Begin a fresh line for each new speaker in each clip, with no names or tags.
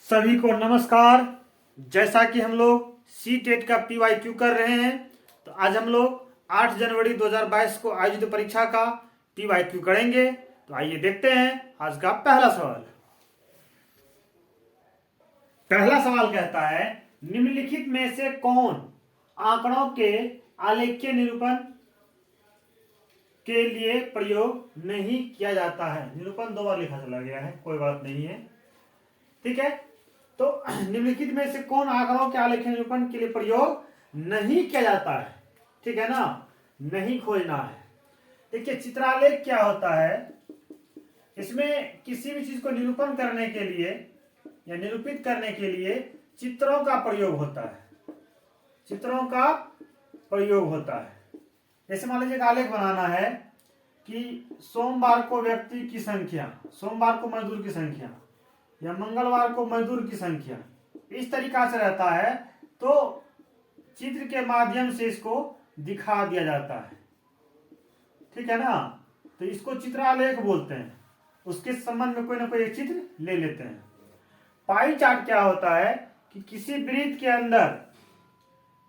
सभी को नमस्कार। जैसा कि हम लोग सी टेट का PYQ कर रहे हैं, तो आज हम लोग 8 जनवरी 2022 को आयोजित परीक्षा का PYQ करेंगे। तो आइए देखते हैं आज का पहला सवाल। पहला सवाल कहता है, निम्नलिखित में से कौन आंकड़ों के आलेख्य निरूपण के लिए प्रयोग नहीं किया जाता है। निरूपण 2 बार लिखा चला गया है, कोई बात नहीं है, ठीक है। तो निम्नलिखित में से कौन आंकड़ों के आलेख्य निरूपण के लिए प्रयोग नहीं किया जाता है, ठीक है ना, नहीं खोजना है। देखिए चित्रालेख क्या होता है, इसमें किसी भी चीज को निरूपण करने के लिए या निरूपित करने के लिए चित्रों का प्रयोग होता है। चित्रों का प्रयोग होता है। जैसे मान लीजिए आलेख बनाना है कि सोमवार को व्यक्ति की संख्या, सोमवार को मजदूर की संख्या या मंगलवार को मजदूर की संख्या, इस तरीका से रहता है। तो चित्र के माध्यम से इसको दिखा दिया जाता है, ठीक है ना। तो इसको चित्रालेख बोलते हैं। उसके संबंध में कोई ना कोई एक चित्र ले लेते हैं। पाई चार्ट क्या होता है कि किसी वृत्त के अंदर,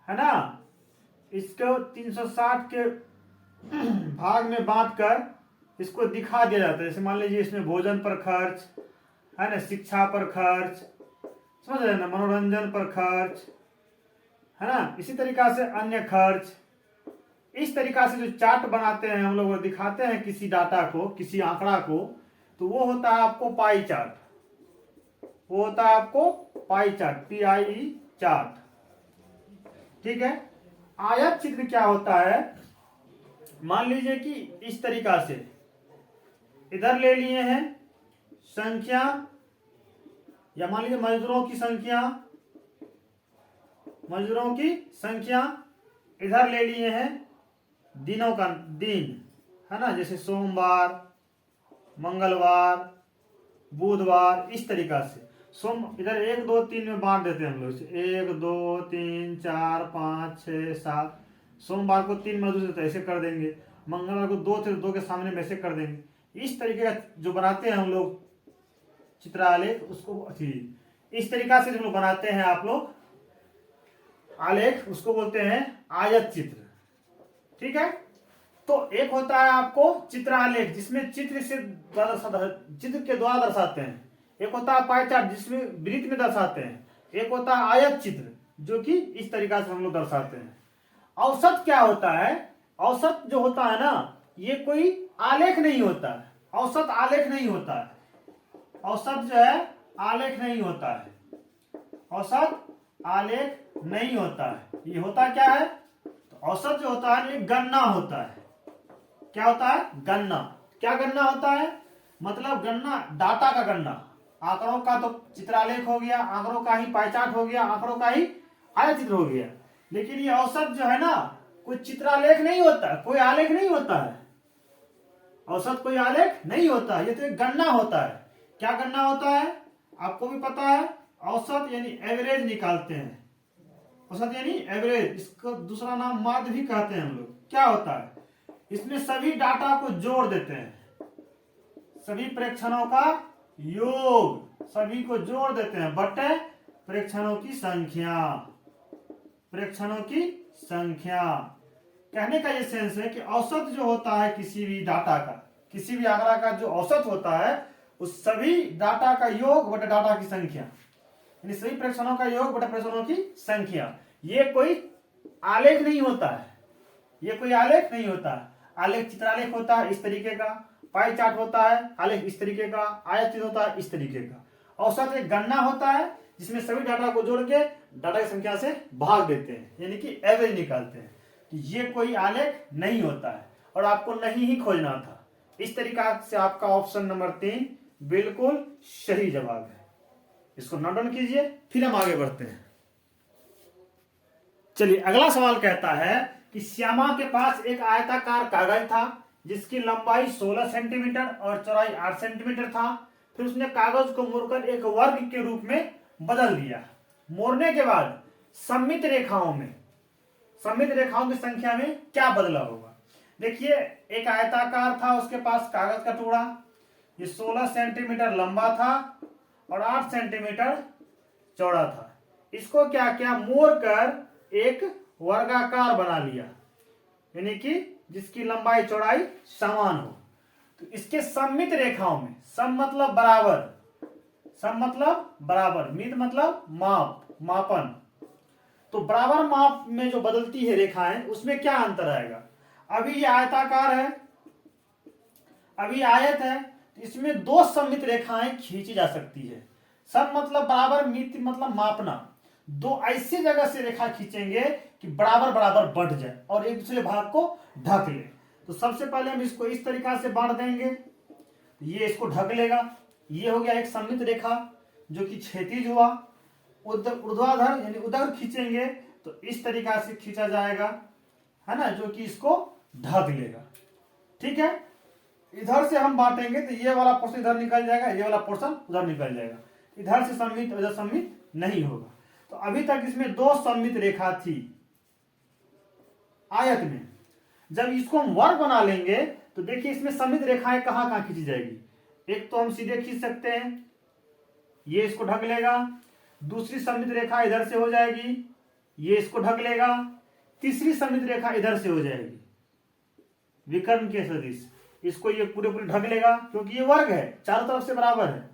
है ना, इसको 360 के भाग में बांटकर इसको दिखा दिया जाता है। जैसे मान लीजिए इसमें भोजन पर खर्च है ना, शिक्षा पर खर्च, समझ रहे ना, मनोरंजन पर खर्च, है ना, इसी तरीका से अन्य खर्च। इस तरीका से जो चार्ट बनाते हैं हम लोग, दिखाते हैं किसी डाटा को, किसी आंकड़ा को, तो वो होता है आपको पाई चार्ट। वो होता है आपको पाई चार्ट, PIE चार्ट, ठीक है। आयत चित्र क्या होता है, मान लीजिए कि इस तरीका से इधर ले लिए हैं संख्या, या मान लीजिए मजदूरों की संख्या, मजदूरों की संख्या, इधर ले लिए हैं दिनों का दिन, है ना, जैसे सोमवार, मंगलवार, बुधवार, इस तरीका से। सोम इधर 1 2 3 में बांट देते हैं हम लोग, 1 2 3 4 5 6 7। सोमवार को 3 मजदूर देते हैं, ऐसे कर देंगे। मंगलवार को 2 थे, 2 के सामने में ऐसे कर देंगे। इस तरीके का जो बनाते हैं हम लोग चित्रालेख, उसको इस तरीका से जो बनाते हैं आप लोग आलेख, उसको बोलते हैं आयत चित्र, ठीक है। तो एक होता है आपको चित्रालेख, जिसमें चित्र से चित्र के द्वारा दर्शाते हैं। एक होता है पाई चार्ट, जिसमें वृत्त में दर्शाते हैं। एक होता है आयत चित्र, जो कि इस तरीका से हम लोग दर्शाते हैं। औसत क्या होता है, औसत जो होता है ना, ये कोई आलेख नहीं होता है। औसत आलेख नहीं होता है। औसत जो है आलेख नहीं होता है। औसत आलेख नहीं होता है। ये होता क्या है, तो औसत जो होता है ये गणना होता है। क्या होता है, गणना। क्या गणना होता है, मतलब गणना, डाटा का गणना। आंकड़ों का तो चित्रालेख हो गया, आंकड़ों का ही पाई चार्ट हो गया, आंकड़ों का ही आयत चित्र हो गया। लेकिन ये औसत जो है ना, कोई चित्रालेख नहीं होता, कोई आलेख नहीं होता है। औसत कोई आलेख नहीं होता है, ये तो एक गणना होता है। क्या गणना होता है, आपको भी पता है, औसत यानी एवरेज निकालते हैं। औसत यानी एवरेज, इसका दूसरा नाम माध्य भी कहते हैं हम लोग। क्या होता है, इसमें सभी डाटा को जोड़ देते हैं, सभी प्रेक्षणों का योग, सभी को जोड़ देते हैं, बटे प्रेक्षणों की संख्या। प्रेक्षणों की संख्या कहने का ये सेंस है कि औसत जो होता है किसी भी डाटा का, किसी भी आंकड़ा का जो औसत होता है, उस सभी डाटा का योग बटे डाटा की संख्या, यानी सभी प्रेक्षणों का योग बटे प्रेक्षणों की संख्या। ये कोई आलेख नहीं होता है, ये कोई आलेख नहीं होता है। आलेख चित्रालेख होता है इस तरीके का, पाई चार्ट होता है आलेख इस तरीके का, आयत चित्र होता है इस तरीके का। औसत एक गणना होता है, जिसमें सभी डाटा को जोड़ के डाटा की संख्या से भाग देते हैं, यानी कि एवरेज निकालते हैं। तो ये कोई आलेख नहीं होता है, और आपको नहीं ही खोजना था। इस तरीका से आपका ऑप्शन नंबर 3 बिल्कुल सही जवाब है। इसको नोट डाउन कीजिए, फिर हम आगे बढ़ते हैं। चलिए अगला सवाल कहता है कि श्यामा के पास एक आयताकार कागज था, जिसकी लंबाई 16 सेंटीमीटर और चौड़ाई 8 सेंटीमीटर था। फिर उसने कागज को मोड़कर एक वर्ग के रूप में बदल दिया। मोड़ने के बाद सममित रेखाओं की संख्या में क्या बदला होगा। देखिए एक आयताकार था, उसके पास कागज का टुकड़ा, ये 16 सेंटीमीटर लंबा था और 8 सेंटीमीटर चौड़ा था। इसको क्या किया, मोड़ कर एक वर्गाकार बना लिया, यानी कि जिसकी लंबाई चौड़ाई समान हो। तो इसके सममित रेखाओं में, सम मतलब बराबर, सम मतलब बराबर, मित मतलब माप, मापन। तो बराबर माप में जो बदलती है रेखाएं, उसमें क्या अंतर आएगा। अभी ये आयताकार है, अभी आयत है, तो इसमें दो सममित रेखाएं खींची जा सकती है। सम मतलब बराबर, मित मतलब मापना। दो ऐसी जगह से रेखा खींचेंगे कि बराबर बराबर बढ़ जाए और एक दूसरे भाग को ढक ले। तो सबसे पहले हम इसको इस तरीका से बांट देंगे, ये इसको ढक लेगा। ये हो गया एक सममित रेखा जो कि क्षैतिज हुआ। ऊर्ध्वाधर यानी उधर खींचेंगे तो इस तरीका से खींचा जाएगा, है ना, जो कि इसको ढक लेगा। ठीक है, इधर से हम बांटेंगे तो ये वाला पोर्शन इधर निकल जाएगा, ये वाला पोर्शन उधर निकल जाएगा। इधर से सममित, उधर सममित नहीं होगा। तो अभी तक इसमें दो सममित रेखा थी आयत में। जब इसको हम वर्ग बना लेंगे तो देखिए इसमें सममित रेखाएं कहां कहां खींची जाएगी। एक तो हम सीधे खींच सकते हैं, ये इसको ढक लेगा। दूसरी सममित रेखा इधर से हो जाएगी, ये इसको ढक लेगा। तीसरी सममित रेखा इधर से हो जाएगी, विकर्ण के सदिश, इसको ये पूरे पूरे ढक लेगा क्योंकि ये वर्ग है, चारों तरफ से बराबर है।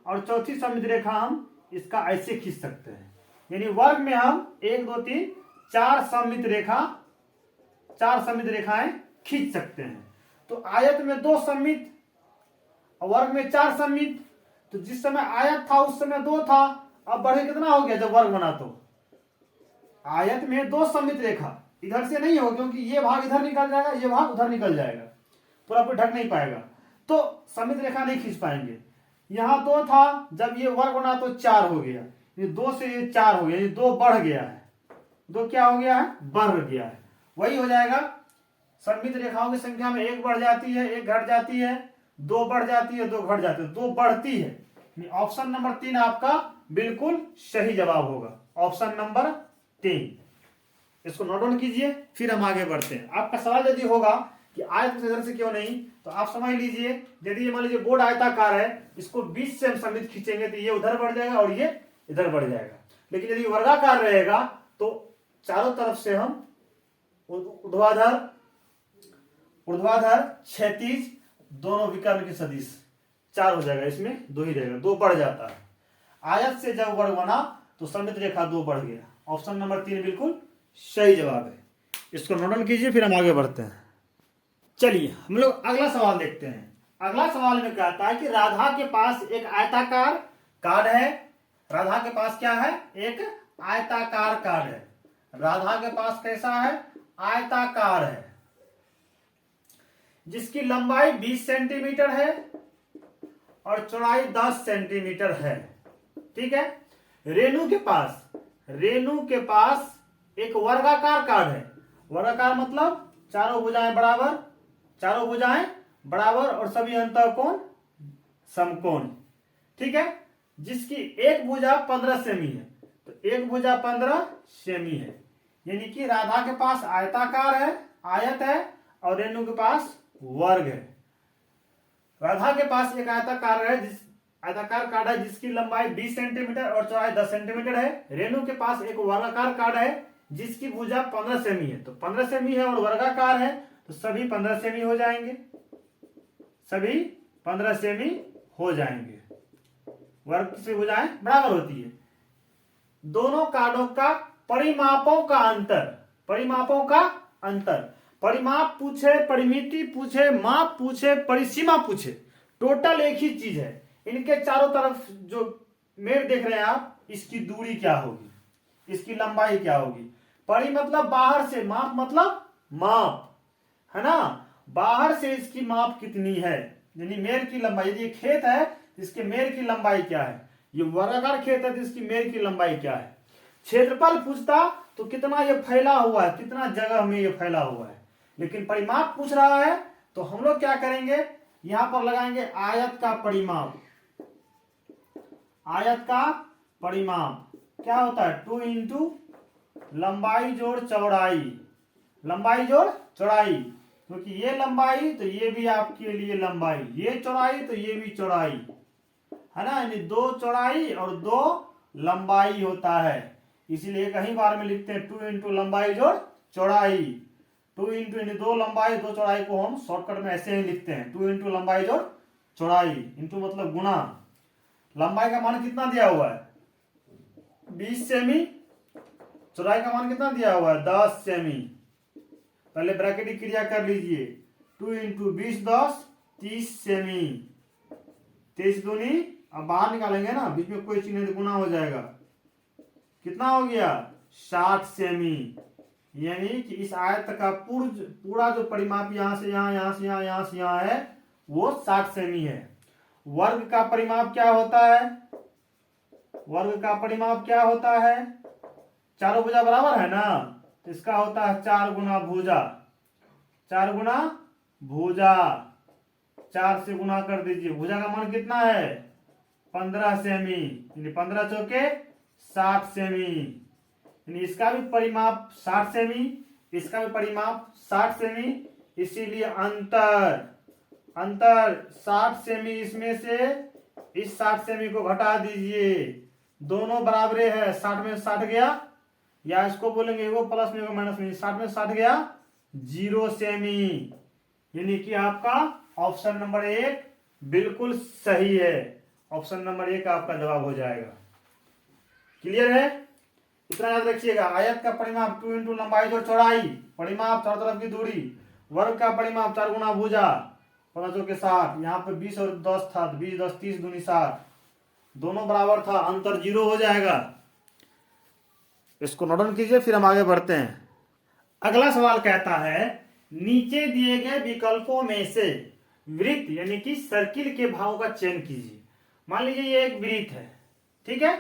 और चौथी सममित रेखा हम इसका ऐसे खींच सकते हैं, यानी वर्ग में हम 1 2 3 4 सममित रेखा, 4 सममित रेखाएं खींच सकते हैं। तो आयत में 2 सममित और वर्ग में 4 सममित। तो जिस समय आयत था उस समय 2 था, अब बढ़े कितना हो गया जब वर्ग बना। तो आयत में 2 सममित रेखा, इधर से नहीं हो क्योंकि ये भाग इधर निकल जाएगा, ये भाग उधर निकल जाएगा, पूरा पूरा ढक नहीं पाएगा, तो सममित रेखा नहीं खींच पाएंगे। यहां 2 था, जब ये वर्ग बना तो 4 हो गया, ये 2 से ये 4 हो गया, ये 2 बढ़ गया है, 2 क्या हो गया है, बढ़ गया है। वही हो जाएगा, सममित रेखाओं की संख्या में 1 बढ़ जाती है, 1 घट जाती है, 2 बढ़ जाती है, 2 घट जाती है, 2 बढ़ती है। ऑप्शन नंबर 3 आपका बिल्कुल सही जवाब होगा, ऑप्शन नंबर 3। इसको नोट डाउन कीजिए, फिर हम आगे बढ़ते हैं। आपका सवाल यदि होगा कि आयत इधर से क्यों नहीं, तो आप समझ लीजिए, यदि ये मान लीजिए बोर्ड आयताकार है, इसको बीच से हम सममित खींचेंगे तो ये उधर बढ़ जाएगा और ये इधर बढ़ जाएगा। लेकिन यदि वर्गाकार रहेगा तो चारों तरफ से हम ऊर्ध्वाधर, ऊर्ध्वाधर, क्षैतिज, दोनों विकर्ण के सदिश 4 हो जाएगा, इसमें 2 ही रहेगा, 2 बढ़ जाता है। आयत से जब वर्ग बना तो सममित रेखा 2 बढ़ गया। ऑप्शन नंबर 3 बिल्कुल सही जवाब है। इसको नोट डाउन कीजिए, फिर हम आगे बढ़ते हैं। चलिए हम लोग अगला सवाल देखते हैं। अगला सवाल में कहता है कि राधा के पास एक आयताकार कार्ड है। राधा के पास क्या है, एक आयताकार कार्ड है। राधा के पास कैसा है, आयताकार है, जिसकी लंबाई 20 सेंटीमीटर है और चौड़ाई 10 सेंटीमीटर है। ठीक है, रेणु के पास एक वर्गाकार कार्ड है। वर्गाकार मतलब चारों भुजाएं बराबर, चारों भुजाएं बराबर और सभी अंतःकोण समकोण। ठीक है, जिसकी एक भुजा 15 सेमी है, तो एक भुजा 15 सेमी है, यानी कि राधा के पास आयताकार है, आयत है, और रेणु के पास वर्ग है। राधा के पास एक आयताकार है, आयताकार कार्ड है जिसकी लंबाई 20 सेंटीमीटर और चौड़ाई 10 सेंटीमीटर है। रेणु के पास एक वर्गाकार कार्ड है जिसकी भुजा 15 सेमी है, तो 15 सेमी है और वर्गाकार है, तो सभी 15 सेमी हो जाएंगे, सभी 15 सेमी हो जाएंगे। वर्ग की भुजाएं बराबर होती है। दोनों कार्डों का परिमापों का अंतर, परिमापों का अंतर, परिमाप पूछे, परिमिति पूछे, माप पूछे, परिसीमा पूछे, टोटल एक ही चीज है। इनके चारों तरफ जो मेड़ देख रहे हैं आप, इसकी दूरी क्या होगी, इसकी लंबाई क्या होगी। परि मतलब बाहर से, माप मतलब माप, है ना, बाहर से इसकी माप कितनी है, यानी मेड़ की लंबाई। यदि ये खेत है तो इसके मेड़ की लंबाई क्या है, ये वर्गाकार खेत है तो इसकी मेड़ की लंबाई क्या है। क्षेत्रफल पूछता तो कितना ये फैला हुआ है, कितना जगह में ये फैला हुआ है। लेकिन परिमाप पूछ रहा है तो हम लोग क्या करेंगे, यहां पर लगाएंगे आयत का परिमाप। आयत का परिमाप क्या होता है, 2 इंटू लंबाई जोड़ चौड़ाई, लंबाई जोड़ चौड़ाई, क्योंकि ये लंबाई तो ये भी आपके लिए लंबाई, ये चौड़ाई तो ये भी चौड़ाई, है ना, यानी 2 चौड़ाई और 2 लंबाई होता है। इसीलिए कहीं बार में लिखते हैं 2 इंटू लंबाई जोड़ चौड़ाई। 2 इंटू दो लंबाई दो चौड़ाई को हम शॉर्टकट में ऐसे ही लिखते हैं 2 इंटू लंबाई जोड़ चौड़ाई। इंटू मतलब गुना। लंबाई का मान कितना दिया हुआ है 20 सेमी। चौड़ाई का मान कितना दिया हुआ है 10 सेमी। पहले ब्रैकेट की क्रिया कर लीजिए 2 इंटू 20 10 30 सेमी। 23 दूनी अब बाहर निकालेंगे ना, बीच में कोई चिन्ह गुना हो जाएगा। कितना हो गया 60 सेमी। यानी कि इस आयत का पूरा जो परिमाप यहां से यहां, यहां से यहां, यहां से यहां है वो 60 सेमी है। वर्ग का परिमाप क्या होता है, वर्ग का परिमाप क्या होता है, चारों भुजा बराबर है ना, तो इसका होता है 4 गुना भुजा। 4 गुना भुजा, 4 से गुना कर दीजिए। भुजा का मान कितना है 15 सेमी। 15 चौके 60 सेमी। यानी इसका भी परिमाप 60 सेमी, इसका भी परिमाप 60 सेमी। इसीलिए अंतर 60 सेमी, इसमें से इस 60 सेमी को घटा दीजिए। दोनों बराबरे है, 60 में 60 गया, या इसको बोलेंगे वो प्लस में वो माइनस में, 60 में 60 गया 0 सेमी। यानी कि आपका ऑप्शन नंबर 1 बिल्कुल सही है। ऑप्शन नंबर 1 आपका जवाब हो जाएगा। क्लियर है, इतना याद रखिएगा। आयत का परिमाप 2 इंटू लंबाई जोड़ चौड़ाई, परिमाप चारों तरफ की दूरी, वर्ग का परिमाप 4 गुना भुजा, 15 के 60। यहाँ पे 20 और 10 था, 20 10 30 दूनी 60, दोनों बराबर था, अंतर 0 हो जाएगा। इसको नोट डाउन कीजिए, फिर हम आगे बढ़ते हैं। अगला सवाल कहता है नीचे दिए गए विकल्पों में से वृत्त यानी कि सर्किल के भागों का चयन कीजिए। मान लीजिए ये एक वृत्त है, ठीक है,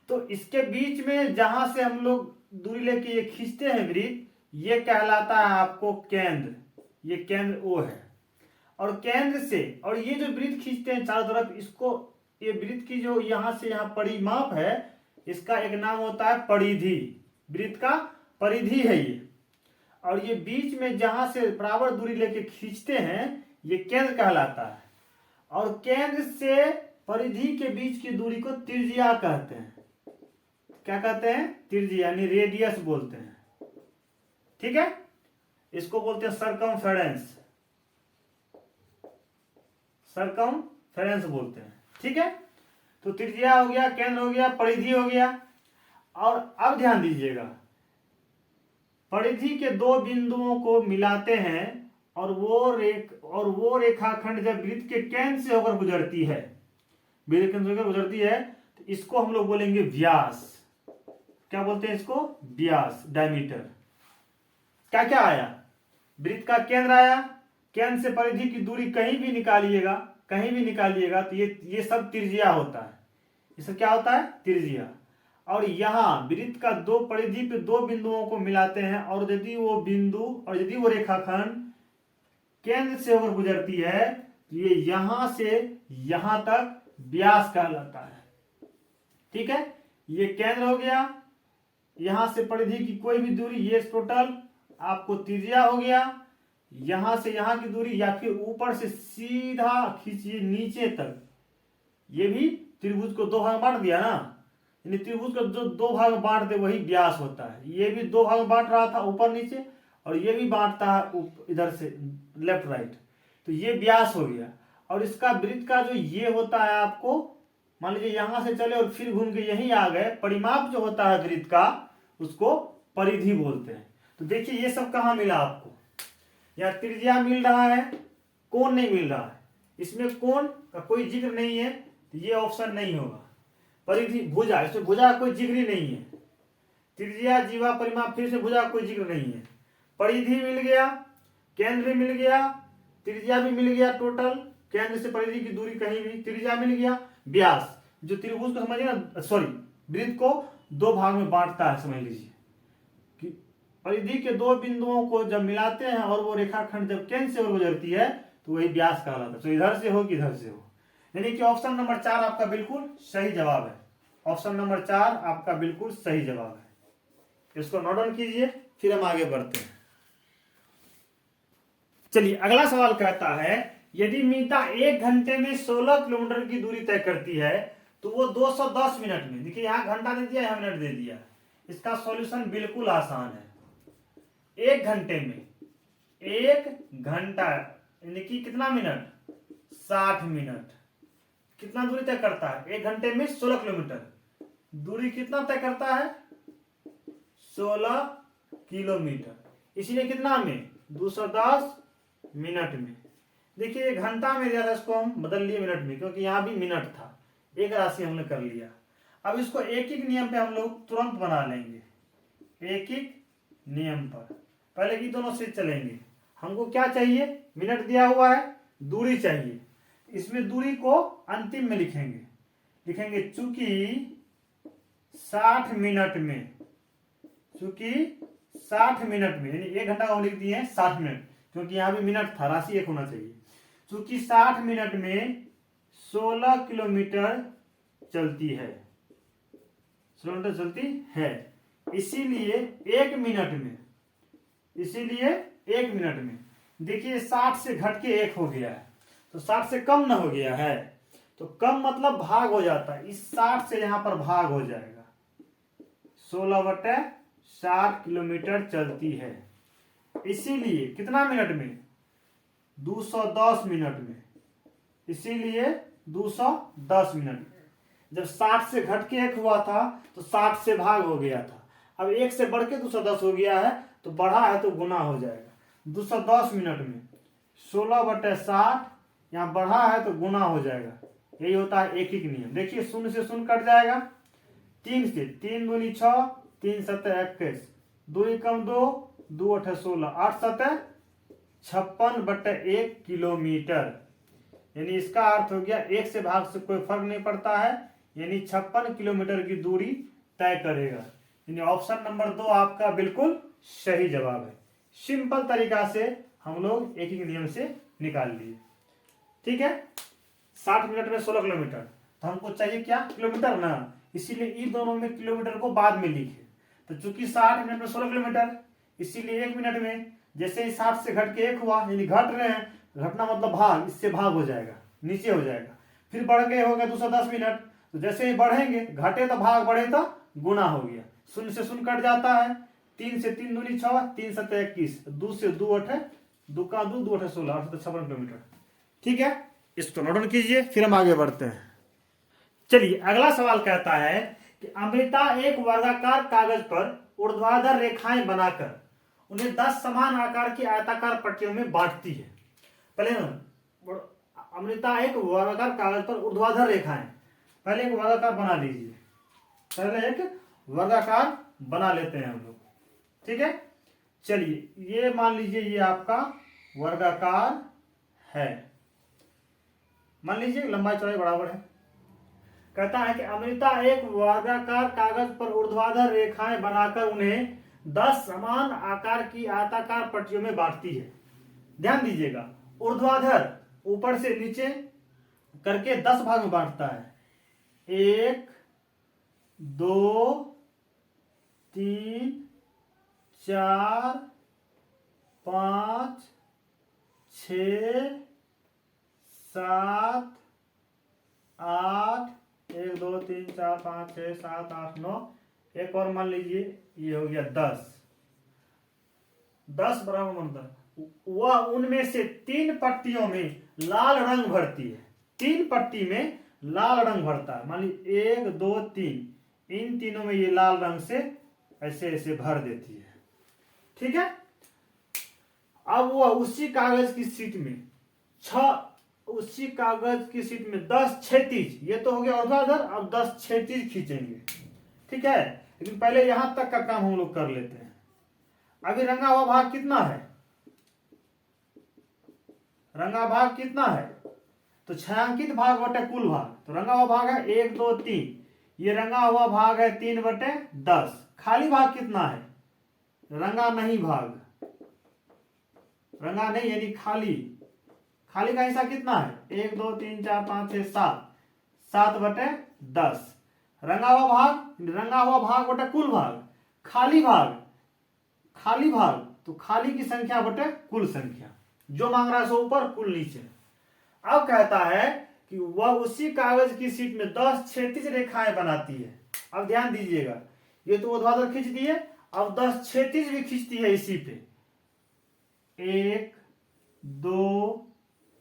तो इसके बीच में जहां से हम लोग दूरी लेके ये खींचते हैं वृत्त, ये कहलाता है आपको केंद्र। ये केंद्र ओ है, और केंद्र से और ये जो वृत्त खींचते हैं चारों तरफ, इसको ये वृत्त की जो यहां से यहां परिमाप है, इसका एक नाम होता है परिधि। वृत्त का परिधि है ये। और ये बीच में जहां से बराबर दूरी लेके खींचते हैं, ये केंद्र कहलाता है। और केंद्र से परिधि के बीच की दूरी को त्रिज्या कहते हैं। क्या कहते हैं, त्रिज्या, यानी रेडियस बोलते हैं। ठीक है, इसको बोलते हैं सरकमफेरेंस, सरकमफेरेंस बोलते हैं। ठीक है, तो त्रिज्या हो गया, केंद्र हो गया, परिधि हो गया। और अब ध्यान दीजिएगा, परिधि के दो बिंदुओं को मिलाते हैं और वो रेखाखंड जब वृत्त के केंद्र से होकर गुजरती है, वृत्त के केंद्र से होकर गुजरती है, तो इसको हम लोग बोलेंगे व्यास। क्या बोलते हैं इसको, व्यास, डायमीटर। क्या क्या आया, वृत्त का केंद्र आया, केंद्र से परिधि की दूरी कहीं भी निकालिएगा, कहीं भी निकालिएगा, तो ये सब त्रिज्या होता है। ये सब क्या होता है, त्रिज्या। और यहां वृत्त का दो परिधि पे दो बिंदुओं को मिलाते हैं, और यदि वो बिंदु और यदि वो रेखाखंड केंद्र से होकर गुजरती है, तो ये यहां से यहां तक व्यास कहलाता है। ठीक है, ये केंद्र हो गया, यहां से परिधि की कोई भी दूरी, ये टोटल आपको त्रिज्या हो गया। यहां से यहां की दूरी, या फिर ऊपर से सीधा खींचिए नीचे तक, ये भी त्रिभुज को दो भाग बांट दिया ना, यानी त्रिभुज को जो दो भाग बांट दे वही व्यास होता है। ये भी दो भाग बांट रहा था, ऊपर नीचे, और ये भी बांटता है इधर से लेफ्ट राइट, तो ये व्यास हो गया। और इसका वृत्त का जो ये होता है, आपको मान लीजिए यहां से चले और फिर घूम के यहीं आ गए, परिमाप जो होता है वृत्त का, उसको परिधि बोलते हैं। तो देखिए ये सब कहां मिला आपको, यहाँ त्रिज्या मिल रहा है, कोण नहीं मिल रहा है, इसमें कोण का कोई जिक्र नहीं है, तो ये ऑप्शन नहीं होगा। परिधि भुजा, इसमें भुजा का कोई जिक्र ही नहीं है। त्रिज्या जीवा परिमाप, फिर से भुजा का कोई जिक्र नहीं है। परिधि मिल गया, केंद्र भी मिल गया, त्रिज्या भी मिल गया, टोटल केंद्र से परिधि की दूरी कहीं भी, त्रिज्या मिल गया, व्यास जो त्रिभुज को समझिए ना, सॉरी वृत्त को दो भाग में बांटता है, समझ लीजिए कि परिधि के दो बिंदुओं को जब मिलाते हैं और वो रेखाखंड जब केंद्र से गुजरती है, तो वही व्यास कहलाता है। तो इधर से हो कि इधर से हो, यानी कि ऑप्शन नंबर 4 आपका बिल्कुल सही जवाब है। ऑप्शन नंबर 4 आपका बिल्कुल सही जवाब है। इसको नोट डाउन कीजिए, फिर हम आगे बढ़ते हैं। चलिए अगला सवाल कहता है यदि मीता 1 घंटे में 16 किलोमीटर की दूरी तय करती है, तो वो 210 मिनट में, देखिए यहाँ घंटा दे दिया, यहाँ मिनट दे दिया। इसका सॉल्यूशन बिल्कुल आसान है। 1 घंटे में 1 घंटा यानी कि कितना मिनट, 60 मिनट। कितना दूरी तय करता है, 1 घंटे में 16 किलोमीटर दूरी कितना तय करता है, 16 किलोमीटर। इसलिए कितना में, 210 मिनट में। देखिए घंटा में दिया था, इसको हम बदल लिए मिनट में, क्योंकि यहां भी मिनट था, एक राशि हमने कर लिया। अब इसको एक एक नियम पे हम लोग तुरंत बना लेंगे, एक एक नियम पर। पहले की दोनों से चलेंगे। हमको क्या चाहिए, मिनट दिया हुआ है, दूरी चाहिए। इसमें दूरी को अंतिम में लिखेंगे चूंकि 60 मिनट में, चूंकि 60 मिनट में, यानी 1 घंटा को लिख दिए हैं 60 मिनट, क्योंकि यहां भी मिनट था, राशि एक होना चाहिए। चूंकि 60 मिनट में 16 किलोमीटर चलती है, 16 किलोमीटर चलती है, इसीलिए 1 मिनट में, इसीलिए 1 मिनट में। देखिए 60 से घट के 1 हो गया है, तो 60 से कम ना हो गया है, तो कम मतलब भाग हो जाता है, इस 60 से यहां पर भाग हो जाएगा। 16/60 किलोमीटर चलती है, इसीलिए कितना मिनट में, 210 मिनट में, इसीलिए 210 मिनट। जब 60 से घट के 1 हुआ था तो 60 से भाग हो गया था, अब 1 से बढ़ के 210 हो गया है, तो बढ़ा है तो गुना हो जाएगा। 210 मिनट में 16/60, यहाँ बढ़ा है तो गुना हो जाएगा। यही होता है एक एक नियम। देखिए 0 से 0 कट जाएगा, 3 से 3 दूनी 6, 3 7 21, 2 कम 2, 2 8 16, 8 7 56/1 किलोमीटर। यानी इसका अर्थ हो गया 1 से भाग से कोई फर्क नहीं पड़ता है, यानी 56 किलोमीटर की दूरी तय करेगा। यानी ऑप्शन नंबर 2 आपका बिल्कुल सही जवाब है। सिंपल तरीका से हम लोग एक एक नियम से निकाल लिए। ठीक है, 60 मिनट में 16 किलोमीटर, तो हमको चाहिए क्या, किलोमीटर ना, इसीलिए इन दोनों में किलोमीटर को बाद में लिखे। तो चूंकि 60 मिनट में 16 किलोमीटर, इसीलिए 1 मिनट में जैसे ही 60 से घट के 1 हुआ, यानी घट रहे हैं, घटना मतलब भाग, इससे भाग हो जाएगा, नीचे हो जाएगा। फिर बढ़ गए हो गया 210 मिनट, तो जैसे ही बढ़ेंगे, घटे तो भाग, बढ़े तो गुना हो गया। 0 से 0 कट जाता है, 3 से 3 दूनी 6, 3 7 21, 2 से 2 8, 2 का 2, 2 8 16, 8 56 किलोमीटर। ठीक है, इसको नोट डाउन कीजिए, फिर हम आगे बढ़ते हैं। चलिए अगला सवाल कहता है कि अमृता एक वर्गाकार कागज पर ऊर्ध्वाधर रेखाएं बनाकर उन्हें 10 समान आकार की आयताकार पट्टियों में बांटती है। पहले ना, अमृता एक वर्गाकार कागज पर ऊर्ध्वाधर रेखाएं, पहले एक वर्गाकार बना लीजिए, पहले एक वर्गाकार बना लेते हैं हम लोग। ठीक है, चलिए ये मान लीजिए ये आपका वर्गाकार है, मान लीजिए लंबाई चौड़ाई बराबर है। कहता है कि अमृता एक वर्गाकार कागज पर ऊर्ध्वाधर रेखाएं बनाकर उन्हें 10 समान आकार की आयताकार पट्टियों में बांटती है। ध्यान दीजिएगा, ऊर्ध्वाधर ऊपर से नीचे करके 10 भाग में बांटता है, 1 2 3 4 5 6 7 8, 1 2 3 4 5 6 7 8 9, एक और मान लीजिए ये हो गया 10 बराबर मतलब वह उनमें से 3 पट्टियों में लाल रंग भरती है, 3 पट्टी में लाल रंग भरता है। मान लीजिए 1 2 3, इन तीनों में ये लाल रंग से ऐसे ऐसे भर देती है। ठीक है, अब वह उसी कागज की शीट में 10 क्षैतिज, ये तो हो गया ऊर्ध्वाधर, अब 10 क्षैतिज खींचेंगे। ठीक है, लेकिन पहले यहां तक का काम हम लोग कर लेते हैं। अभी रंगा हुआ भाग कितना है, रंगा भाग कितना है, तो छायांकित भाग बटे कुल भाग, तो रंगा हुआ भाग है 1 2 3, ये रंगा हुआ भाग है 3/10। खाली भाग कितना है, रंगा नहीं भाग, रंगा नहीं यानी खाली, खाली का हिस्सा कितना है, 1 2 3 4 5 6 7, 7/10। रंगा हुआ भाग बटे कुल भाग, खाली भाग तो खाली की संख्या बटे कुल संख्या, जो मांग रहा है सो ऊपर कुल नीचे। अब कहता है कि वह उसी कागज की शीट में 10 क्षैतिज रेखाएं बनाती है। अब ध्यान दीजिएगा, ये तो ऊर्ध्वाधर खींच दिए, अब 10 क्षैतिज भी खींचती है इसी पे। 1 2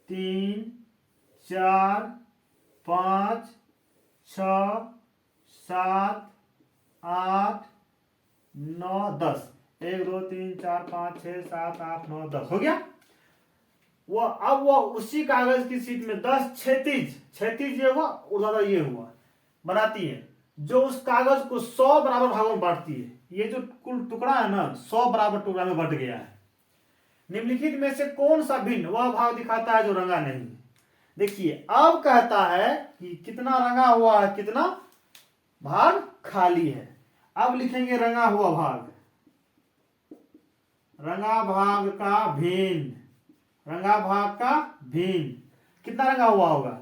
3 4 5 6 7 8 9 10, 1 2 3 4 5 6 7 8 9 10 हो गया। अब वह उसी कागज की शीट में 10 क्षैतिज ये हुआ, ऊर्ध्वाधर ये हुआ, बनाती है, जो उस कागज को 100 बराबर भागों में बांटती है। ये जो कुल टुकड़ा है ना, 100 बराबर टुकड़ा में बंट गया है। निम्नलिखित में से कौन सा भिन्न वह भाग दिखाता है जो रंगा नहीं? देखिए, अब कहता है कि कितना रंगा हुआ है, कितना भाग खाली है। अब लिखेंगे रंगा हुआ भाग, रंगा भाग का भिन्न, रंगा भाग का भिन्न। कितना रंगा हुआ होगा?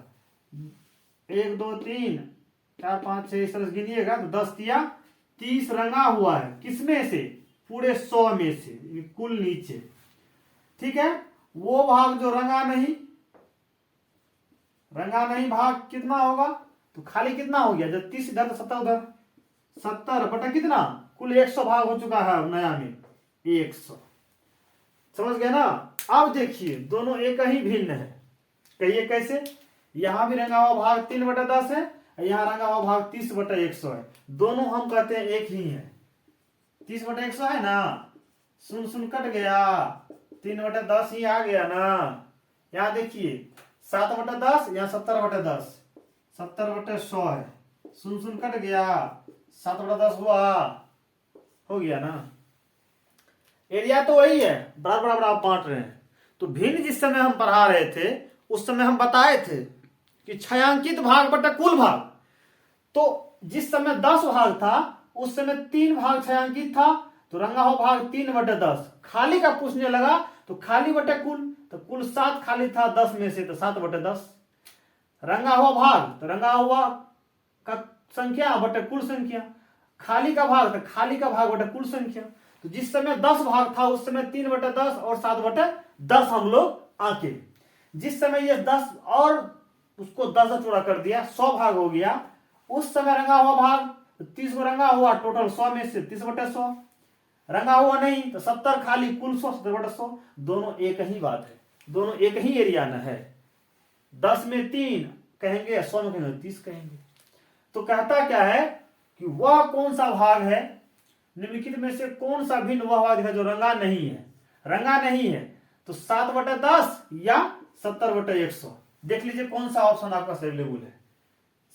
1 2 3 4 5 6, इस तरह से गिनिएगा तो 10 या 30 रंगा हुआ है। किसमें से? पूरे 100 में से, कुल नीचे। ठीक है, वो भाग जो रंगा नहीं, रंगा नहीं भाग कितना होगा? तो खाली कितना हो गया? जब 30 इधर तो 70 उधर, 70 बटा कितना? कुल 100 भाग हो चुका है नया में, 100। समझ गए ना? अब देखिए, दोनों एक ही भिन्न है। कहिए कैसे? यहां भी रंगा हुआ भाग 3/10 है, यहां रंगा हुआ भाग 30/100 है। दोनों हम कहते हैं एक ही है। 30/100 है ना, सुन कट गया, 3/10 ही आ गया ना। यहां देखिए 7/10, यहां 70/10, 70/100 है, सुन कट गया, 7/10 हुआ, हो गया ना। एरिया तो वही है, बराबर बराबर आप बांट रहे हैं। तो भिन्न जिस समय हम पढ़ा रहे थे, उस समय हम बताए थे कि छायांकित भाग बटा कुल भाग। तो जिस समय 10 भाग था, उस समय 3 भाग छायांकित था, तो रंगा हुआ भाग 3/10। खाली का पूछने लगा तो खाली बटे कुल, तो कुल 7 खाली था 10 में से, तो 7/10। रंगा हुआ भाग तो रंगा हुआ का संख्या बटे कुल संख्या, खाली का भाग तो खाली का भाग बटे कुल संख्या। तो जिस समय 10 भाग था, उस समय 3/10 और 7/10 हम लोग आके, जिस समय ये 10 और उसको 10 चौड़ा कर दिया, 100 भाग हो गया। उस समय रंगा हुआ भाग 30 को रंगा हुआ, टोटल 100 में से 30/100। रंगा हुआ नहीं तो 70 खाली, कुल 100, 70/100। दोनों एक ही बात है, दोनों एक ही एरिया न है। 10 में 3 कहेंगे, 100 में कहेंगे 30 कहेंगे। तो कहता क्या है कि वह कौन सा भाग है, निम्नलिखित में से कौन सा भिन्न वह भाग है जो रंगा नहीं है? रंगा नहीं है तो 7/10 या 70/100। देख लीजिए कौन सा ऑप्शन आपका अवेलेबल है।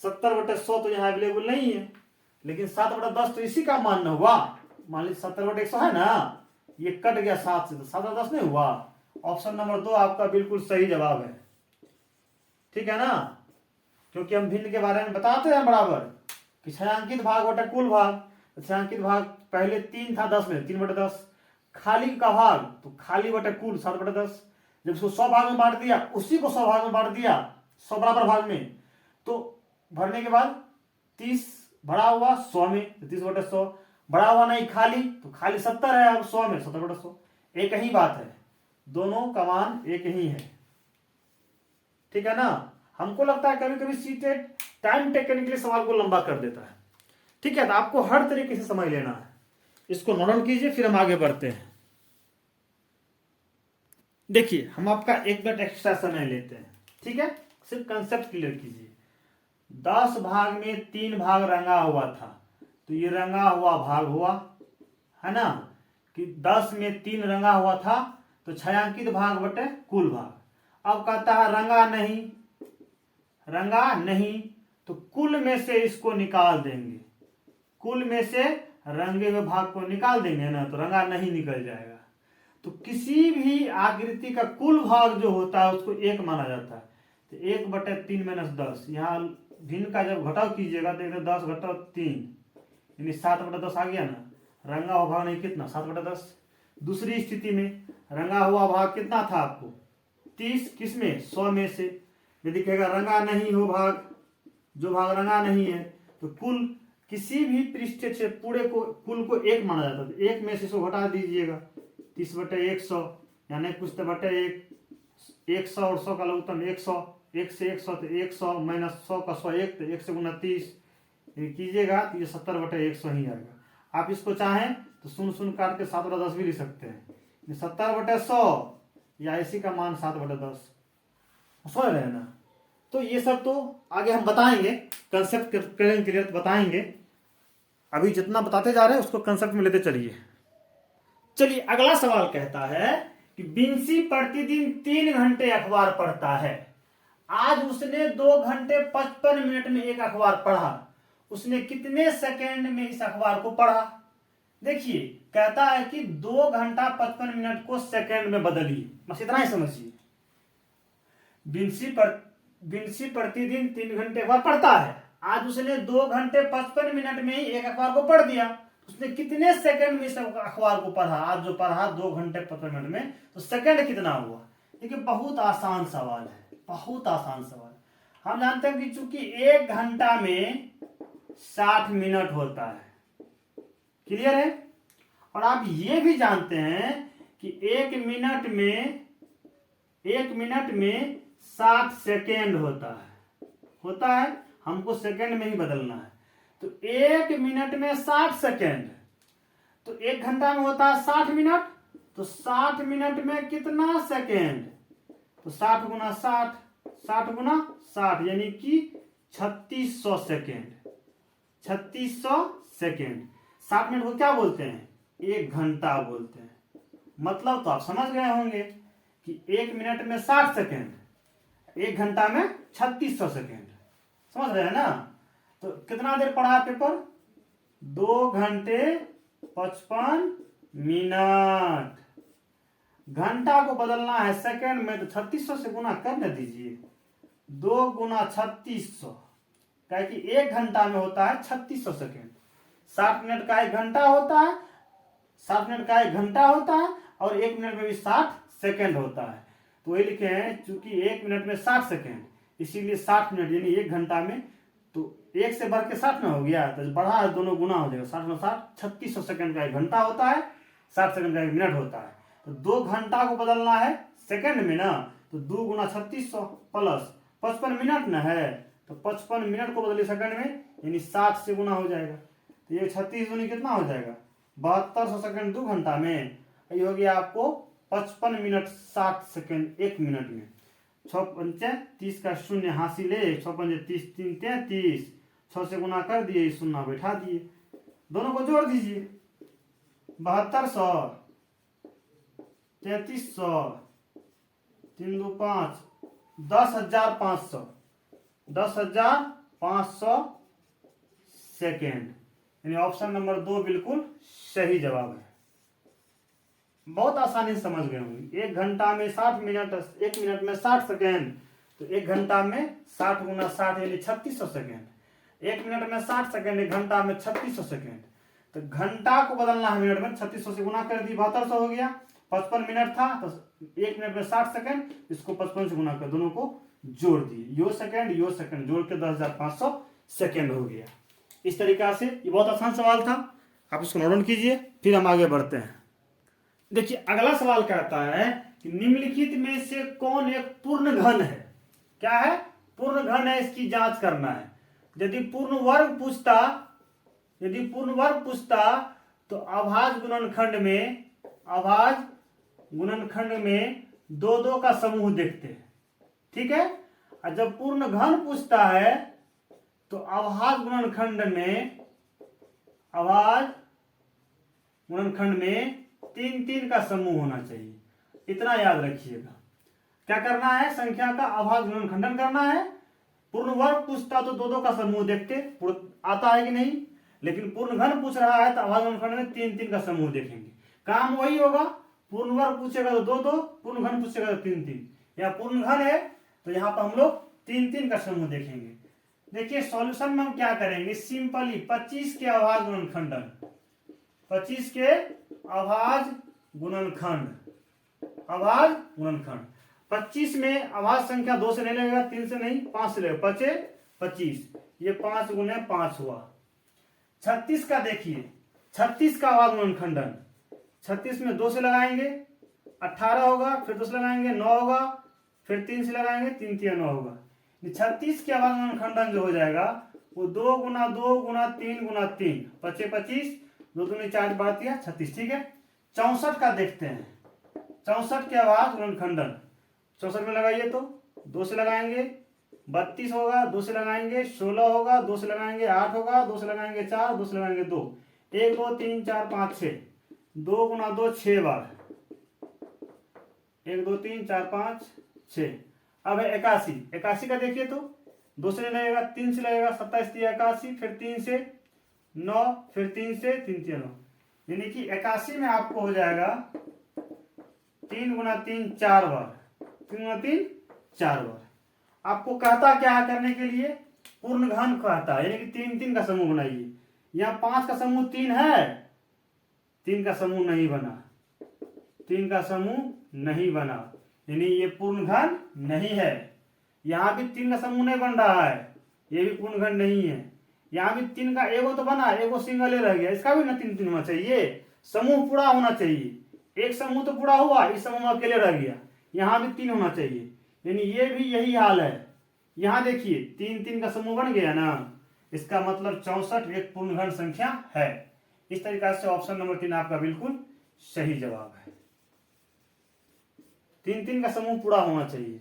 70/100 तो यहाँ अवेलेबल नहीं है, लेकिन 7/10 तो इसी का मान हुआ। मान लीजिए 70/100 है ना, ये कट गया 7 से, तो 7/10 नहीं हुआ। ऑप्शन नंबर 2 आपका बिल्कुल सही जवाब है। ठीक है ना, क्योंकि हम भिन्न के बारे में बताते हैं बराबर कि छायांकित भाग बटा कुल भाग। छायांकित भाग पहले 3 था 10 में, 3/10। खाली का भाग तो खाली बटे कुल 7/10। जब उसको 100 भाग में बांट दिया, उसी को 100 भाग में बांट दिया, 100 बराबर भाग में, तो भरने के बाद 30 भरा हुआ 100 में, 30/100। भरा हुआ नहीं खाली, तो खाली 70 है, अब 100 में 70/100। एक ही बात है, दोनों का मान एक ही है। ठीक है ना। हमको लगता है कभी कभी सीटेट टाइम टेकने के लिए सवाल को लंबा कर देता है। ठीक है, तो आपको हर तरीके से समझ लेना है। इसको नोट डाउन कीजिए, फिर हम आगे बढ़ते हैं। देखिए, हम आपका 1 मिनट एक्स्ट्रा समय लेते हैं। ठीक है, सिर्फ कंसेप्ट क्लियर कीजिए। 10 भाग में 3 भाग रंगा हुआ था, तो ये रंगा हुआ भाग हुआ, है ना, कि 10 में 3 रंगा हुआ था, तो छायांकित भाग बटे कुल भाग। अब कहता है रंगा नहीं, रंगा नहीं, तो कुल में से इसको निकाल देंगे, कुल में से रंगे हुए भाग को निकाल देंगे ना, तो रंगा नहीं निकल जाएगा। तो किसी भी आकृति का कुल भाग जो होता है उसको 1 माना जाता है। तो 1/3 - 10, यहाँ भिन्न का जब घटाव कीजिएगा तो 10 घटाव 3, यानी 7/10 आ गया ना। रंगा हुआ भाग नहीं कितना, 7/10। दूसरी स्थिति में रंगा हुआ भाग कितना था आपको, 30, किसमें, 100 में से। यदि कहेगा रंगा नहीं हो भाग, जो भाग रंगा नहीं है, तो कुल किसी भी पृष्ठ से पूरे को कुल को 1 माना जाता है। 1 में से इसको घटा दीजिएगा, 30/100, यानी कुछ बटे 1, 100 और 100 का लघुत्तम 100, 1 से 100 तो 100 माइनस 100 का 100 1 तो 1 से गुना 30 ये कीजिएगा तो ये 70/100 ही आएगा। आप इसको चाहें तो 0 काट के 7/10 भी लिख सकते हैं। 70/100 या इसी का मान 7/10 समझ रहे हैं ना। तो ये सब तो आगे हम बताएंगे, कंसेप्ट करेंगे क्लियर तो बताएंगे। अभी जितना बताते जा रहे हैं उसको कंसेप्ट में लेते चलिए। चलिए अगला सवाल कहता है कि बिंसी प्रतिदिन 3 घंटे अखबार पढ़ता है। आज उसने 2 घंटे 55 मिनट में एक अखबार पढ़ा। उसने कितने सेकेंड में इस अखबार को पढ़ा? देखिए कहता है कि 2 घंटा 55 मिनट को सेकेंड में बदलिए, बस इतना ही समझिए। बिंसी प्रतिदिन 3 घंटे अखबार पढ़ता है। आज उसने 2 घंटे 55 मिनट में ही एक अखबार को पढ़ दिया। उसने कितने सेकंड में इस अखबार को पढ़ा? आज जो पढ़ा 2 घंटे 55 मिनट में, तो सेकंड कितना हुआ? देखिए बहुत आसान सवाल है, बहुत आसान सवाल। हम जानते हैं कि चूंकि 1 घंटा में 60 मिनट होता है, क्लियर है। और आप ये भी जानते हैं कि 1 मिनट में 60 सेकेंड होता है। हमको सेकेंड में ही बदलना है। तो 1 मिनट में 60 सेकेंड, तो 1 घंटा में होता है 60 मिनट। तो 60 मिनट में कितना सेकेंड? तो 60 गुना 60, 60 गुना 60 यानी कि 3600 सेकेंड। 3600 सेकेंड। 60 मिनट को क्या बोलते हैं? 1 घंटा बोलते हैं। मतलब तो आप समझ गए होंगे कि 1 मिनट में 60 सेकेंड, 1 घंटा में 3600 सेकेंड। समझ रहे हैं ना। तो कितना देर पढ़ा पेपर? 2 घंटे 55 मिनट। घंटा को बदलना है सेकंड में, तो 3600 से गुना कर न दीजिए। 2 गुना 3600, क्या कि 1 घंटा में होता है 3600 सेकेंड। 60 मिनट का 1 घंटा होता है, 60 मिनट का 1 घंटा होता है, और 1 मिनट में भी 60 सेकेंड होता है। तो वही लिखे हैं, चूंकि 1 मिनट में 60 सेकेंड, इसीलिए 60 मिनट यानी 1 घंटा में। तो 1 से बढ़ के 60 में हो गया, तो बढ़ा है दोनों गुना हो जाएगा। 60 में 60, 3600 सेकंड का 1 घंटा होता है, 60 सेकंड का 1 मिनट होता है। तो 2 घंटा को बदलना है सेकंड में ना, तो 2 गुना 3600 प्लस 55 मिनट ना है, तो 55 मिनट को बदलिए सेकंड में, यानी 60 से गुना हो जाएगा। तो ये 36 दूनी कितना हो जाएगा? 7200 सेकंड 2 घंटा में। ये हो गया आपको 55 मिनट 60 सेकंड 1 मिनट में। 6 पंचे 30 का शून्य हासिल है, 6 पंचे 30, 3 33, 6 से गुना कर दिए, शून्य बैठा दिए, दोनों को जोड़ दीजिए। 7200, 3300, 3 2 5, 10,500, 10,500 सेकेंड, यानी ऑप्शन नंबर 2 बिल्कुल सही जवाब है। बहुत आसानी से समझ गए होंगे। 1 घंटा में 60 मिनट, 1 मिनट में 60 सेकेंड, तो 1 घंटा में 60 गुना 60 यानी 3600 सेकेंड। 1 मिनट में 60 सेकेंड, 1 घंटा में 3600 सेकेंड। तो घंटा को बदलना है मिनट में, 3600 से गुना कर दी, 7200 हो गया। 55 मिनट था तो 1 मिनट में 60 सेकेंड, इसको 55 से गुना कर दोनों को जोड़ दिए, यो सेकेंड जोड़ के 10,500 सेकेंड हो गया। इस तरीका से ये बहुत आसान सवाल था, आप इसको नोट डाउन कीजिए, फिर हम आगे बढ़ते हैं। देखिए अगला सवाल कहता है कि निम्नलिखित में से कौन एक पूर्ण घन है? क्या है? पूर्ण घन है, इसकी जांच करना है। यदि पूर्ण वर्ग पूछता तो अभाज्य गुणनखंड में 2-2 का समूह देखते हैं, ठीक है। और जब पूर्ण घन पूछता है तो अभाज्य गुणनखंड में 3-3 का समूह होना चाहिए, इतना याद रखिएगा। क्या करना है? संख्या का अभाज्य गुणनखंडन करना है। पूर्ण वर्ग पूछता तो 2-2 का समूह देखते, आता है कि नहीं। लेकिन पूर्ण घन पूछ रहा है तो अभाज्य गुणनखंड में 3-3 का समूह देखेंगे। काम वही होगा, पूर्ण वर्ग पूछेगा तो 2-2, पूर्ण घन पूछेगा तो 3-3। या पूर्ण घन है तो यहाँ पर हम लोग 3-3 का समूह देखेंगे। देखिए सॉल्यूशन में हम क्या करेंगे, सिंपली 25 के अभाज्य गुणनखंडन, 25 के अभाज्य गुणनखंड, 25 में अभाज्य संख्या 2 से नहीं लगेगा, 3 से नहीं, 5 से लगेगा, 5 25, ये 5 गुने 5 हुआ। 36 का देखिए, 36 का अभाज्य गुणनखंडन, 36 में 2 से लगाएंगे 18 होगा, फिर 2 से लगाएंगे 9 होगा, फिर 3 से लगाएंगे 3 3 9 होगा। 36 के बाद गुणनखंडन जो हो जाएगा वो 2 गुना 2 गुना 3 गुना 3, 25 25, 2 दूनी 4 बार 36, ठीक है। 64 का देखते हैं, 64 के बाद गुणनखंडन, 64 में लगाइए तो 2 से लगाएंगे 32 होगा, 2 से लगाएंगे 16 होगा, 2 से लगाएंगे 8 होगा, 2 से लगाएंगे 4, 2 से लगाएंगे 2, 1 2 3 4 5 6, 2 गुना 2 6 बार, 1 2 3 4 5 6। अब है 81, 81 का देखिए तो 2 से लगेगा, 3 से लगेगा, 27 3 81, फिर 3 से 9, फिर 3 से 3 3 9, यानी कि 81 में आपको हो जाएगा 3 गुना 3 4 बार, 3 गुना 3 4 बार। आपको कहता क्या है करने के लिए, पूर्ण घन कहता है, यानी कि 3 3 का समूह बनाइए। यहाँ 5 का समूह 3 है, 3 का समूह नहीं बना, 3 का समूह नहीं बना, यानी ये पूर्ण घन नहीं है। यहाँ भी 3 का समूह नहीं बन रहा है, ये भी पूर्ण घन नहीं है। यहाँ भी 3 का एगो तो बना, एगो सिंगल रह गया, इसका भी ना 3 3 होना चाहिए, समूह पूरा होना चाहिए। एक समूह तो पूरा हुआ, इस समूह अकेले रह गया, यहाँ भी 3 होना चाहिए, यानी ये भी यही हाल है। यहाँ देखिए 3 3 का समूह बन गया ना, इसका मतलब 64 एक पूर्ण घन संख्या है। इस तरीका से ऑप्शन नंबर 3 आपका बिल्कुल सही जवाब है। 3 3 का समूह पूरा होना चाहिए,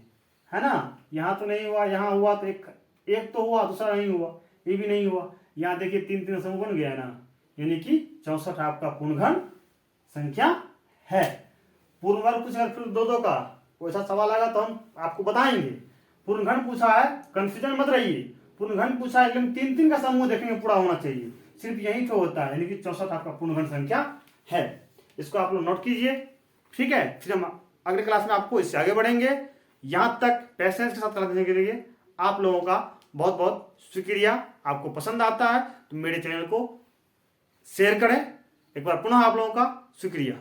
है ना। यहाँ तो नहीं हुआ, यहाँ हुआ तो एक तो हुआ, दूसरा नहीं हुआ, ये भी नहीं हुआ। यहाँ देखिए 3 3 का समूह बन गया ना, यानी कि 64 आपका पूर्ण घन संख्या है। पूर्ण घन पूछा फिर 2 2 का वैसा सवाल आएगा तो हम आपको बताएंगे। पूर्ण घन पूछा है, कंफ्यूजन मत रहिए। पूर्ण घन पूछा है, लेकिन 3 3 का समूह देखेंगे पूरा होना चाहिए, सिर्फ यही तो होता है, यानी कि 64 आपका पूर्ण घन संख्या है। इसको आप लोग नोट कीजिए, ठीक है। फिर हम अगले क्लास में आपको इससे आगे बढ़ेंगे। यहाँ तक पेशेंस के साथ क्लास देने के लिए आप लोगों का बहुत बहुत शुक्रिया। आपको पसंद आता है तो मेरे चैनल को शेयर करें। एक बार पुनः आप लोगों का शुक्रिया।